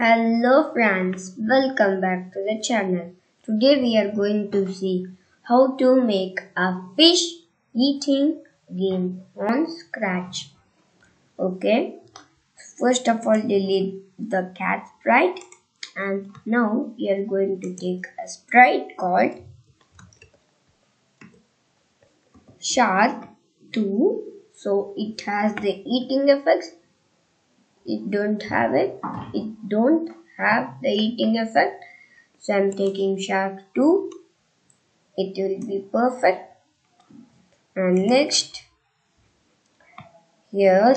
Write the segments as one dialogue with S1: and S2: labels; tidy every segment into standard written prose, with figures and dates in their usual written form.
S1: Hello friends, welcome back to the channel. Today we are going to see how to make a fish eating game on Scratch. Okay, first of all delete the cat sprite, and now we are going to take a sprite called Shark 2. So it has the eating effects. It don't have the eating effect, so I'm taking shark 2. It will be perfect. And next, here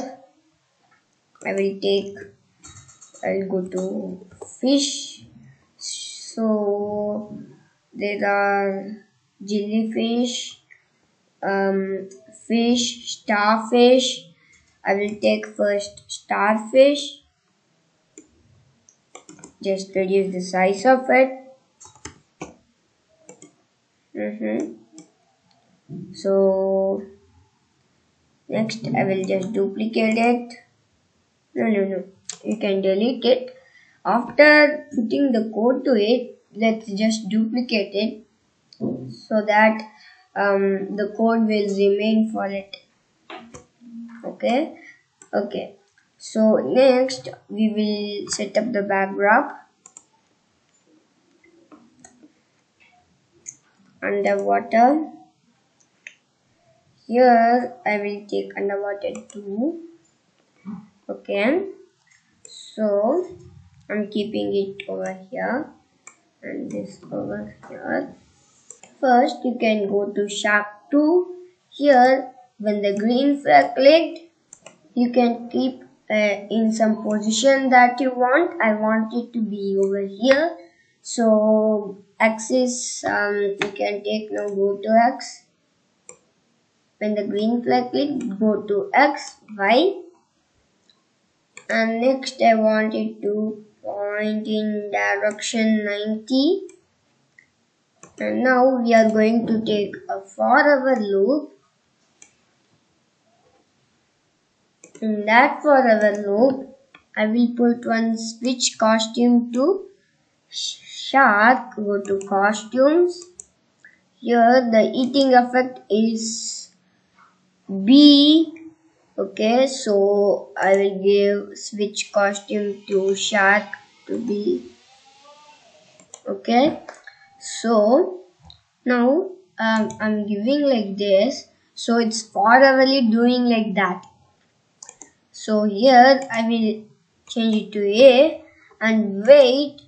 S1: I'll go to fish. So there are jellyfish, fish, starfish. I will take first starfish. Just reduce the size of it. So next I will just duplicate it. No. You can delete it. After putting the code to it, let's just duplicate it so that the code will remain for it. Okay. So next we will set up the backdrop. Underwater. Here I will take underwater 2. Okay. So I'm keeping it over here and this over here. First you can go to shark 2. Here when the green flag clicked, you can keep in some position that you want. I want it to be over here. So axis you can take now, go to X. When the green flag click, go to X, Y. And next I want it to point in direction 90. And now we are going to take a forever loop. In that forever loop, I will put one switch costume to shark. Go to costumes. Here the eating effect is B. Okay, so I will give switch costume to shark to B. Okay, so now I'm giving like this, so it's foreverly doing like that. So here I will change it to A and wait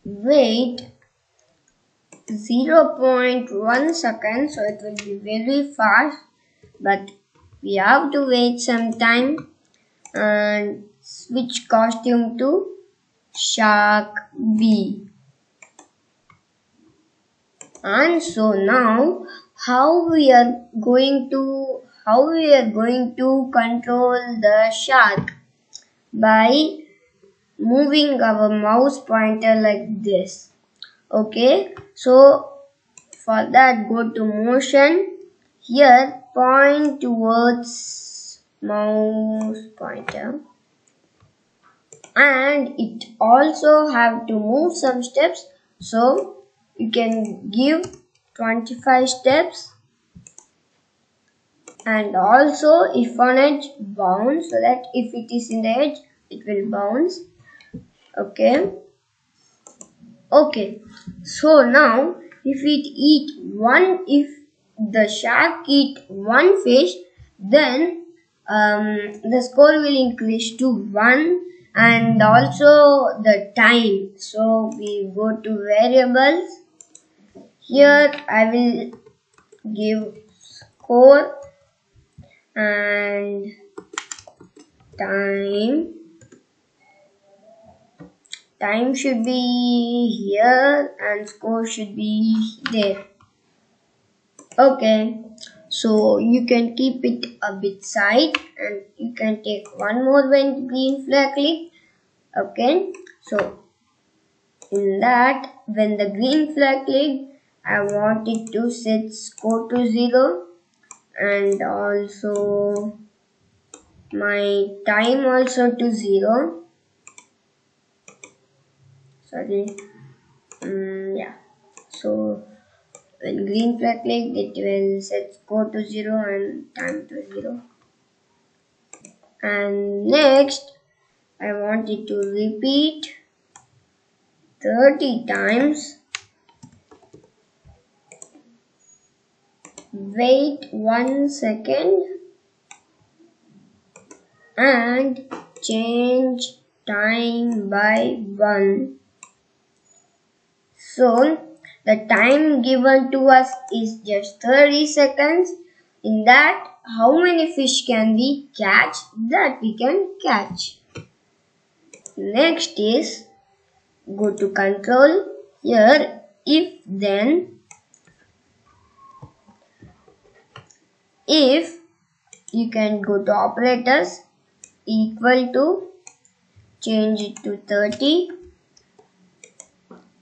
S1: 0.1 second, so it will be very fast, but we have to wait some time and switch costume to shark B. And so now how we are going to control the shark? By moving our mouse pointer like this. Okay, so for that go to motion. Here point towards mouse pointer, and it also have to move some steps, so you can give 25 steps. And also if on edge, bounce, so that if it is in the edge it will bounce. Okay, so now if the shark eat one fish, then the score will increase to 1, and also the time. So we go to variables. Here I will give score and time. Time should be here and score should be there. Okay, so you can keep it a bit side and you can take one more when green flag click. Okay, so in that, when the green flag click, I want it to set score to 0 and also my time also to 0. Sorry. Yeah. So when green flag clicked, it will set score to 0 and time to 0. And next, I want it to repeat 30 times. Wait 1 second and change time by 1. So the time given to us is just 30 seconds. In that, how many fish can we catch? That we can catch. Next is go to control. Here, if then, if you can go to operators, equal to, change it to 30.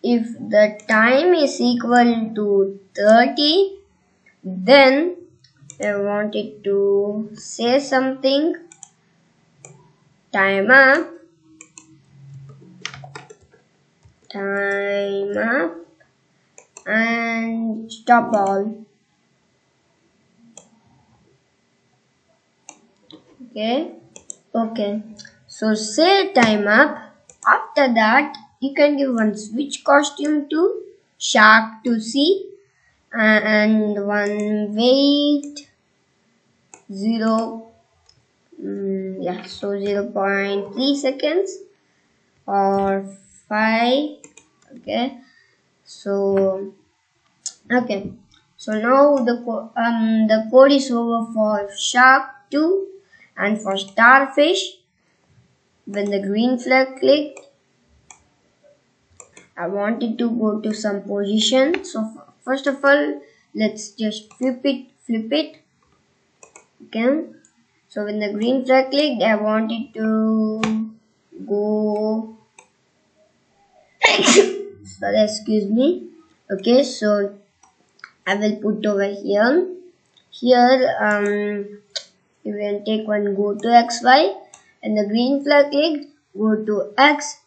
S1: If the time is equal to 30, then I want it to say something. Time up. Time up. And stop all. Okay. So say time up. After that, you can give one switch costume to shark to see and one wait 0. So 0.3 seconds or 5. Okay. So now the code is over for shark 2 and for starfish. When the green flag clicked, I wanted to go to some position. So first of all, let's just flip it. Okay. So when the green flag clicked, I wanted to go. Sorry, excuse me. Okay, so I will put over here. Here, you will take one go to XY, and the green flag clicked, go to X.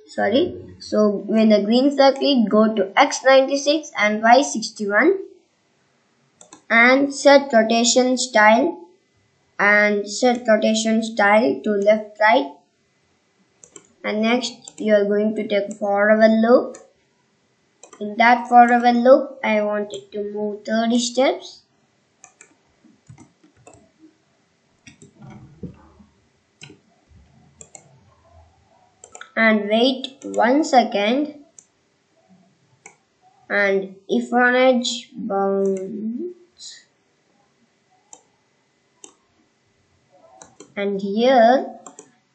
S1: Sorry. So when the green flag clicked, go to X96 and Y61, and set rotation style to left right. And next you are going to take forever loop. In that forever loop, I want it to move 30 steps. And wait 1 second. And if on edge bounce. And here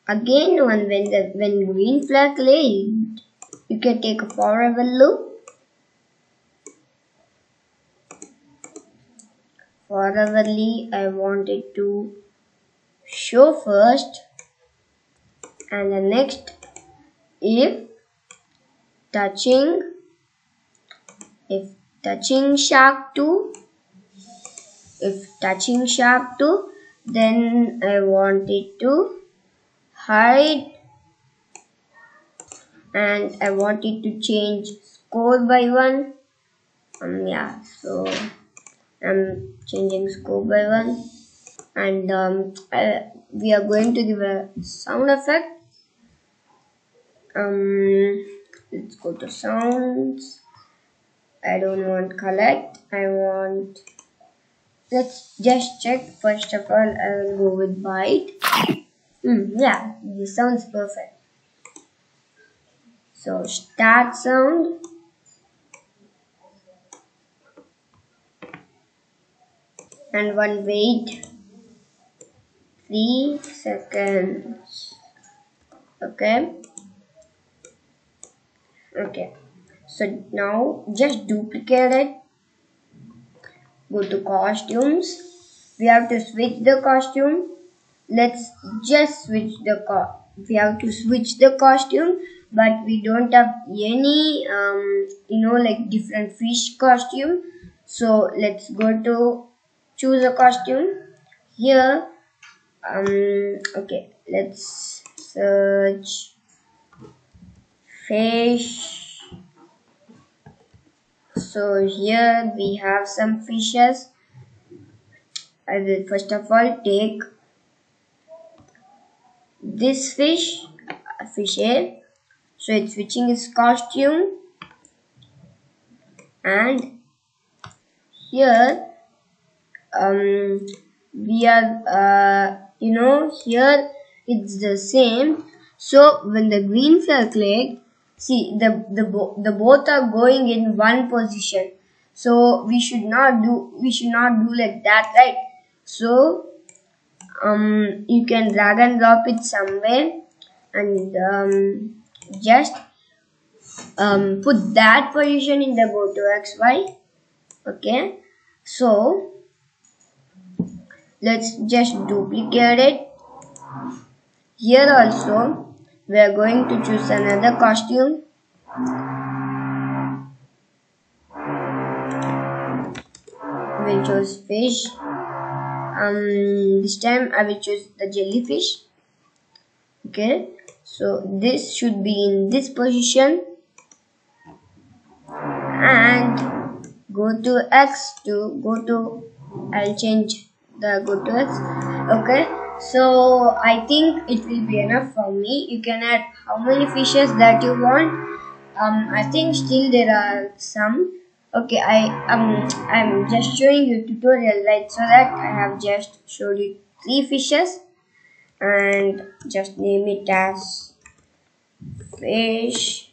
S1: again when green flag clicked, you can take a forever loop. Foreverly, I want it to show first, and the next if touching shark 2, then I want it to hide, and I want it to change score by 1. So I'm changing score by 1, and we are going to give a sound effect. Let's go to sounds. I don't want collect. Let's just check. First of all, I will go with bite. Yeah, this sounds perfect. So start sound. And one wait 3 seconds. Okay. So now just duplicate it. Go to costumes. We have to switch the costume. Let's just switch we have to switch the costume, but we don't have any like different fish costume. So let's go to choose a costume. here, okay, let's search fish. So here we have some fishes. I will first of all take this fish, fish A. So it's switching its costume, and here we are here it's the same. So when the green flag clicked, see the both are going in one position. So we should not do like that, right? So you can drag and drop it somewhere and just put that position in the go to XY. Okay, so let's just duplicate it. Here also we are going to choose another costume. We'll choose fish. This time I will choose the jellyfish. Okay, so this should be in this position, and go to X to go to, I'll change the go to X. Okay, so I think it will be enough for me. You can add how many fishes that you want. I think still there are some. Okay, I'm just showing you tutorial, right? So that I have just showed you 3 fishes, and just name it as fish.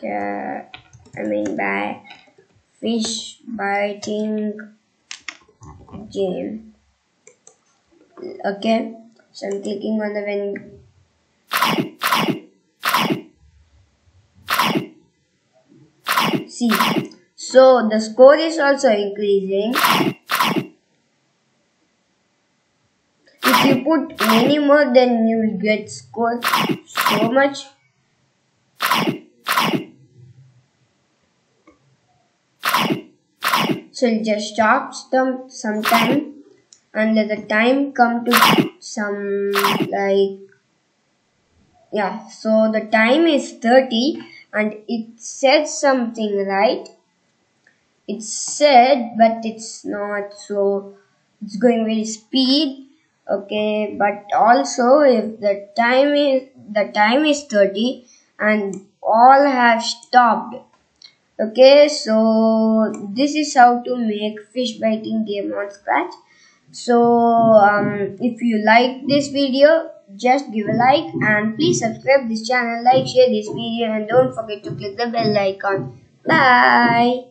S1: By fish biting game. Okay, so I'm clicking on the when. See, so the score is also increasing. If you put many more, then you will get scored so much. So it just stops them sometime, and let the time come to some so the time is 30, and it said something, right? It's said, but it's not, so it's going very speed. Okay, but also if the time is 30 and all have stopped. Okay, so this is how to make fish biting game on Scratch. So if you like this video, just give a like, and please subscribe this channel, like, share this video, and don't forget to click the bell icon. Bye.